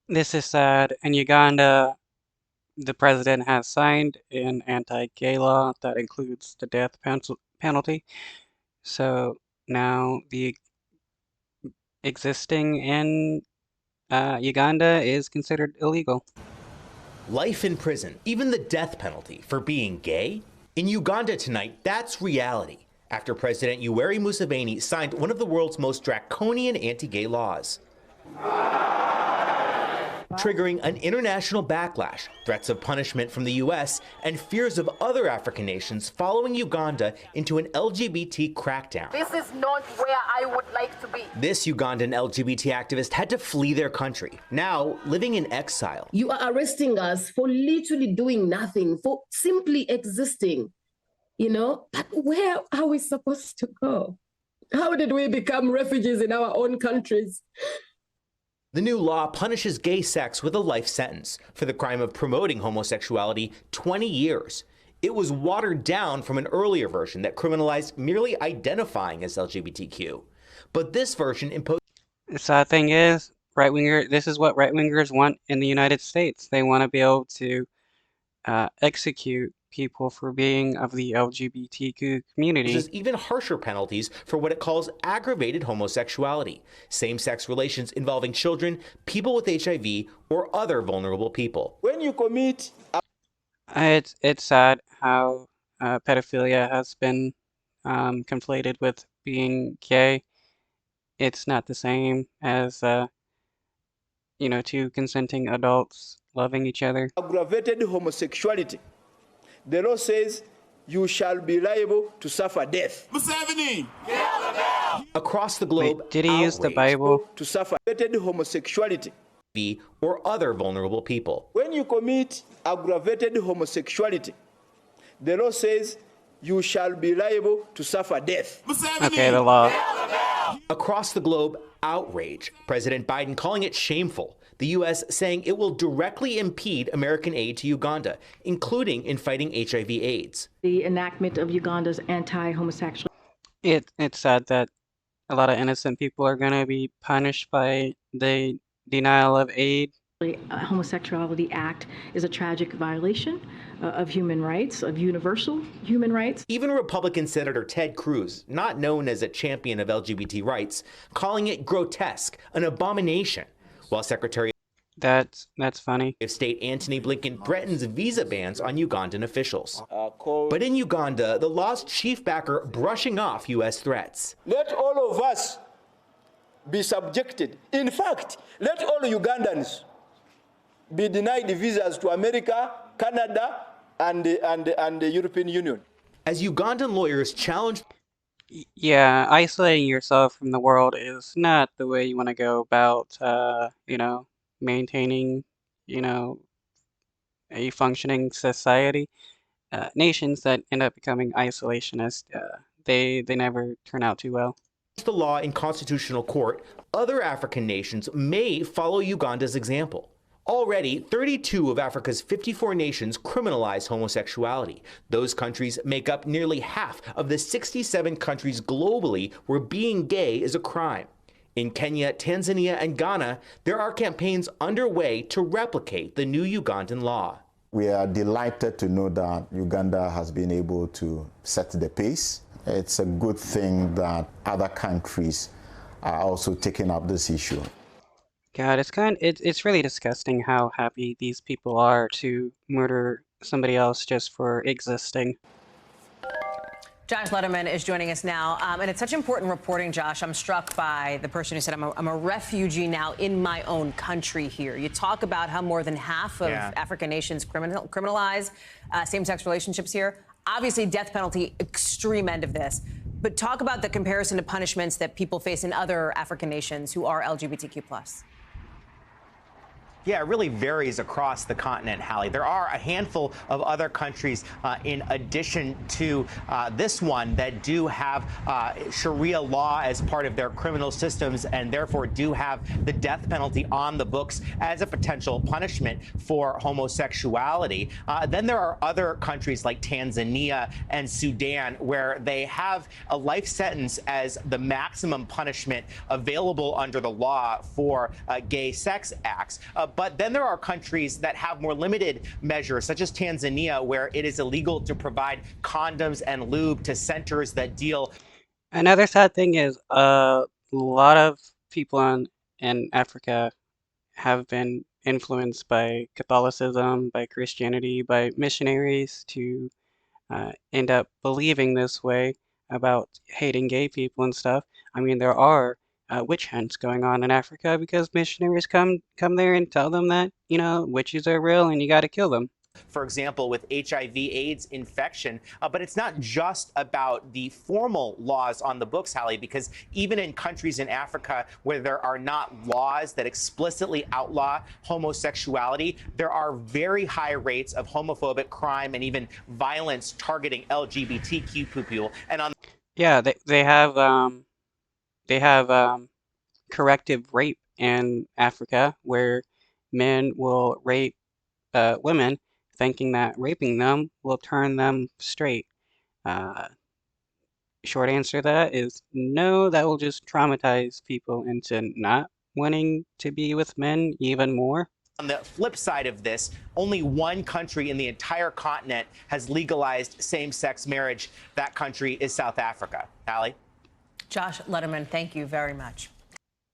This is sad. In Uganda, the president has signed an anti-gay law that includes the death penalty. So now the existing in Uganda is considered illegal. Life in prison, even the death penalty for being gay? In Uganda tonight, that's reality after President Yoweri Museveni signed one of the world's most draconian anti-gay laws, triggering an international backlash, threats of punishment from the U.S., and fears of other African nations following Uganda into an LGBT crackdown. This is not where I would like to be. This Ugandan LGBT activist had to flee their country, now living in exile. You are arresting us for literally doing nothing, for simply existing, But where are we supposed to go? How did we become refugees in our own countries? The new law punishes gay sex with a life sentence for the crime of promoting homosexuality 20 years. It was watered down from an earlier version that criminalized merely identifying as LGBTQ. But this version imposed... The sad thing is, this is what right-wingers want in the United States. They want to be able to execute people for being of the LGBTQ community. There's even harsher penalties for what it calls aggravated homosexuality, same-sex relations involving children, people with HIV, or other vulnerable people. When you commit... It's sad how pedophilia has been conflated with being gay. It's not the same as, two consenting adults loving each other. Aggravated homosexuality. The law says you shall be liable to suffer death. Museveni! Across the globe, wait, did he use the Bible? To suffer aggravated homosexuality. Or other vulnerable people. When you commit aggravated homosexuality, the law says you shall be liable to suffer death. Museveni! Okay, the law. Across the globe, outrage. President Biden calling it shameful. The U.S. saying it will directly impede American aid to Uganda, including in fighting HIV/AIDS. The enactment of Uganda's anti-homosexual. It's sad that a lot of innocent people are going to be punished by the denial of aid. Homosexuality Act is a tragic violation of human rights, of universal human rights. Even Republican Senator Ted Cruz, not known as a champion of LGBT rights, calling it grotesque, an abomination, while Secretary That's funny. of State Antony Blinken threatens visa bans on Ugandan officials. But in Uganda, the law's chief backer brushing off U.S. threats. Let all of us be subjected. In fact, let all Ugandans be denied visas to America, Canada, and the European Union. As Ugandan lawyers challenge... Yeah, isolating yourself from the world is not the way you want to go about, maintaining, a functioning society. Nations that end up becoming isolationist, they never turn out too well. The law in constitutional court, other African nations may follow Uganda's example. Already, 32 of Africa's 54 nations criminalize homosexuality. Those countries make up nearly half of the 67 countries globally where being gay is a crime. In Kenya, Tanzania, and Ghana, there are campaigns underway to replicate the new Ugandan law. We are delighted to know that Uganda has been able to set the pace. It's a good thing that other countries are also taking up this issue. God, it's really disgusting how happy these people are to murder somebody else just for existing. Josh Letterman is joining us now, and it's such important reporting, Josh. I'm struck by the person who said, I'm a refugee now in my own country here. You talk about how more than half of African nations criminalize same-sex relationships here. Obviously, death penalty, extreme end of this. But talk about the comparison to punishments that people face in other African nations who are LGBTQ+. Yeah, it really varies across the continent, Hallie. There are a handful of other countries in addition to this one that do have Sharia law as part of their criminal systems and therefore do have the death penalty on the books as a potential punishment for homosexuality. Then there are other countries like Tanzania and Sudan where they have a life sentence as the maximum punishment available under the law for gay sex acts. But then there are countries that have more limited measures, such as Tanzania, where it is illegal to provide condoms and lube to centers that deal. Another sad thing is a lot of people in Africa have been influenced by Catholicism, by Christianity, by missionaries to end up believing this way about hating gay people and stuff. I mean, there are witch hunts going on in Africa because missionaries come there and tell them that, you know, witches are real and you got to kill them. For example, with HIV/AIDS infection. But it's not just about the formal laws on the books, Hallie, because even in countries in Africa where there are not laws that explicitly outlaw homosexuality, there are very high rates of homophobic crime and even violence targeting LGBTQ people. And on Yeah, they have corrective rape in Africa where men will rape women, thinking that raping them will turn them straight. Uh, Short answer to that is no, that will just traumatize people into not wanting to be with men even more. On the flip side of this, only one country in the entire continent has legalized same-sex marriage. That country is South Africa. Hallie? Josh Letterman, thank you very much.